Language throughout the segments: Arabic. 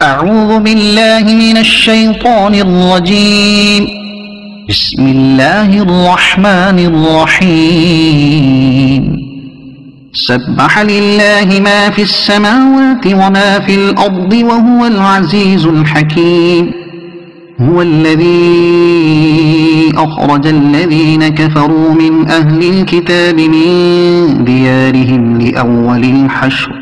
أعوذ بالله من الشيطان الرجيم. بسم الله الرحمن الرحيم. سبح لله ما في السماوات وما في الأرض وهو العزيز الحكيم. هو الذي أخرج الذين كفروا من أهل الكتاب من ديارهم لأول الحشر.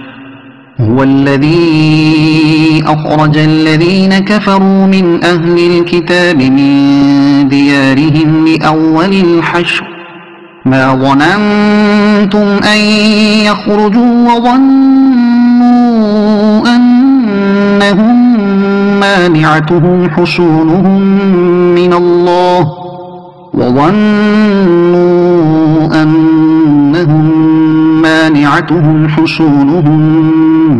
هو الذي أخرج الذين كفروا من أهل الكتاب من ديارهم لأول الحشر ما ظننتم أن يخرجوا وظنوا أنهم مانعتهم حصونهم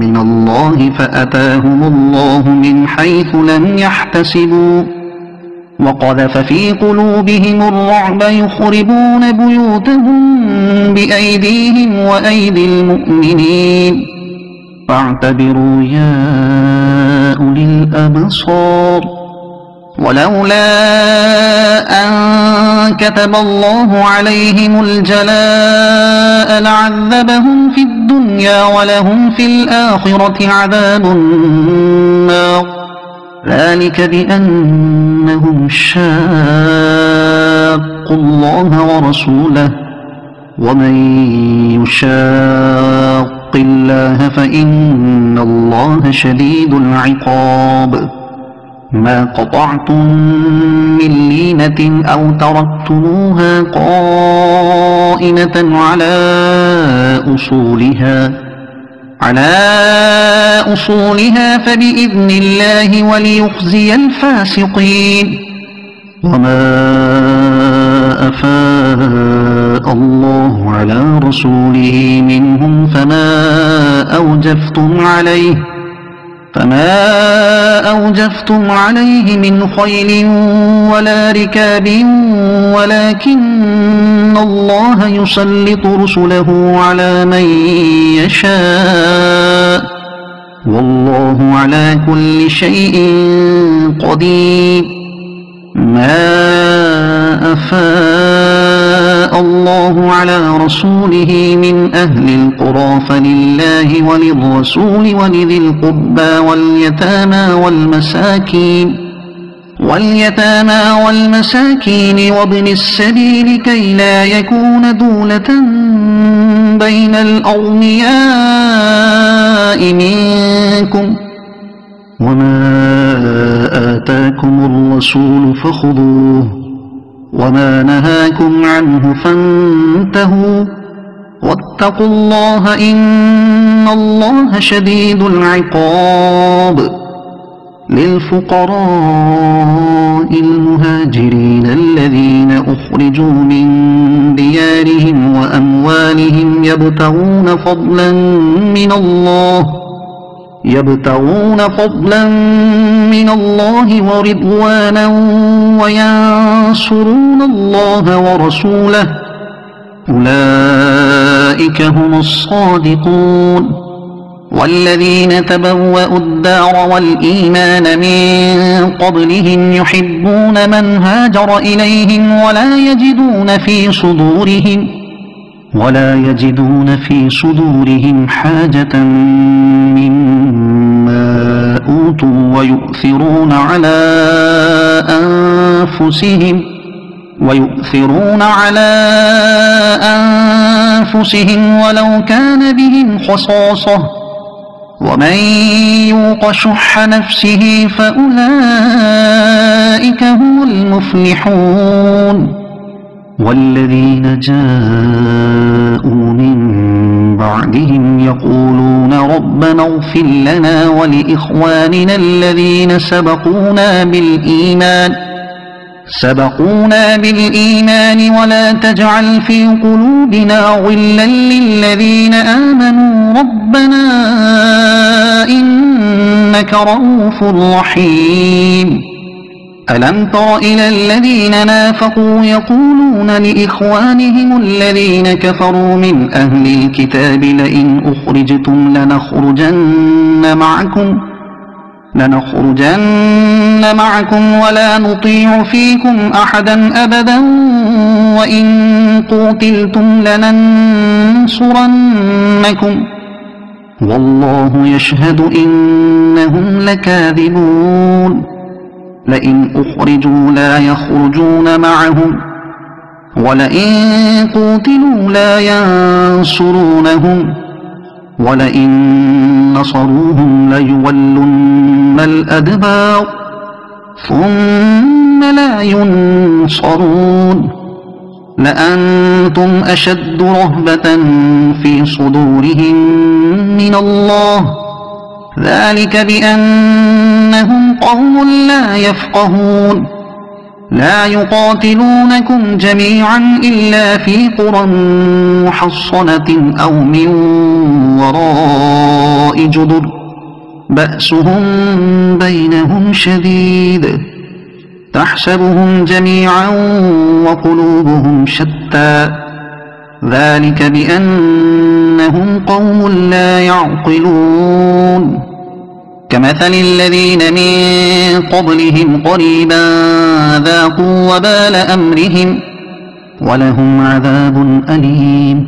من الله فأتاهم الله من حيث لم يحتسبوا وقذف في قلوبهم الرعب يخربون بيوتهم بأيديهم وأيدي المؤمنين فاعتبروا يا أولي الأبصار. ولولا أن كتب الله عليهم الجلاء لعذبهم في الدنيا ولهم في الآخرة عذاب النار. ذلك بأنهم شاقوا الله ورسوله ومن يشاق الله فإن الله شديد العقاب. ما قطعتم من لينة أو تركتموها قائمة على أصولها فبإذن الله وليخزي الفاسقين. وما أفاء الله على رسوله منهم فما أوجفتم عليه من خيل ولا ركاب ولكن الله يسلط رسله على من يشاء والله على كل شيء قدير. ما أفاء الله على رسوله من أهل القرى فلله وللرسول ولذي القربى واليتامى والمساكين وابن السبيل كي لا يكون دولة بين الأغنياء منكم. وما آتاكم الرسول فخذوه وما نهاكم عنه فانتهوا واتقوا الله إن الله شديد العقاب. للفقراء المهاجرين الذين أخرجوا من ديارهم وأموالهم يبتغون فضلا من الله ورضوانا وينصرون الله ورسوله أولئك هم الصادقون. والذين تبوأوا الدار والإيمان من قبلهم يحبون من هاجر إليهم ولا يجدون في صدورهم حاجة مما أوتوا ويؤثرون على أنفسهم ولو كان بهم خصاصة ومن يوق شح نفسه فأولئك هم المفلحون. والذين جاءوا من بعدهم يقولون ربنا اغفر لنا ولإخواننا الذين سبقونا بالإيمان ولا تجعل في قلوبنا غلا للذين آمنوا ربنا إنك رؤوف رحيم. ألم تر إلى الذين نافقوا يقولون لإخوانهم الذين كفروا من أهل الكتاب لئن أخرجتم لنخرجن معكم ولا نطيع فيكم أحدا أبدا وإن قوتلتم لننصرنكم والله يشهد إنهم لكاذبون لئن أخرجوا لا يخرجون معهم ولئن قوتلوا لا ينصرونهم ولئن نصروهم ليولن الأدبار ثم لا ينصرون لأنتم أشد رهبة في صدورهم من الله ذلك بأنهم قوم لا يفقهون لا يقاتلونكم جميعا إلا في قرى محصنة أو من وراء جدر بأسهم بينهم شديد تحسبهم جميعا وقلوبهم شتى ذلك بأنهم قوم لا يعقلون كمثل الذين من قبلهم قريبا ذاقوا وبال أمرهم ولهم عذاب أليم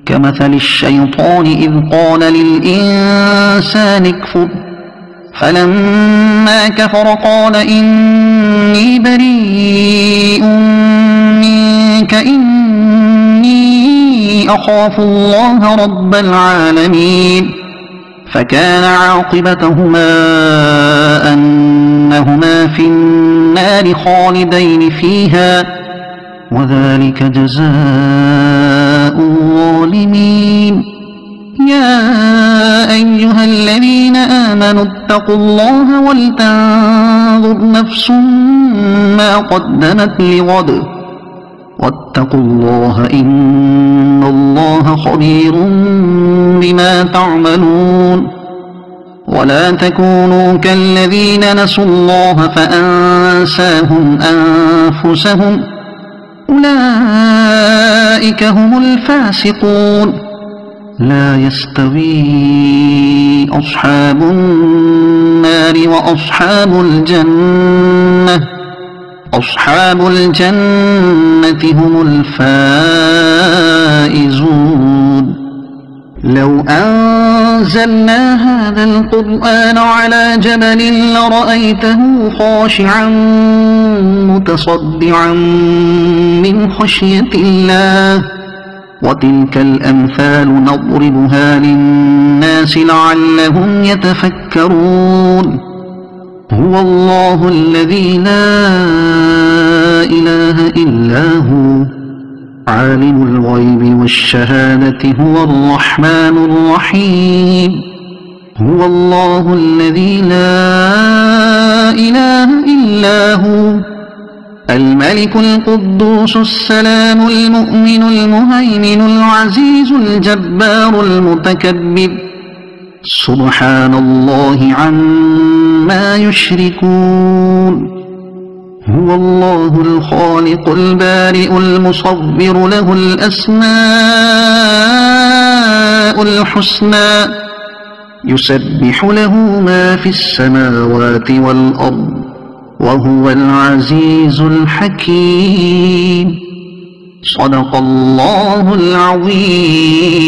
كمثل الشيطان إذ قال للإنسان اكفر فلما كفر قال إني بريء منك إني أخاف الله رب العالمين فكان عاقبتهما أنهما في النار خالدين فيها وذلك جزاء الظالمين يا أيها الذين آمنوا اتقوا الله ولتنظر نفس ما قدمت لغد واتقوا الله إن الله خبير بما تعملون ولا تكونوا كالذين نسوا الله فأنساهم أنفسهم أولئك هم الفاسقون لا يستوي أصحاب النار وأصحاب الجنة أصحاب الجنة هم الفائزون لو أنزلنا هذا القرآن على جبل لرأيته خاشعا متصدعا من خشية الله وتلك الأمثال نضربها للناس لعلهم يتفكرون هو الله الذي لا إله إلا هو عالم الغيب والشهادة هو الرحمن الرحيم هو الله الذي لا إله إلا هو الملك القدوس السلام المؤمن المهيمن العزيز الجبار المتكبر سبحان الله عما يشركون هو الله الخالق البارئ المصور له الأسماء الحسنى يسبح له ما في السماوات والأرض وهو العزيز الحكيم صدق الله العظيم.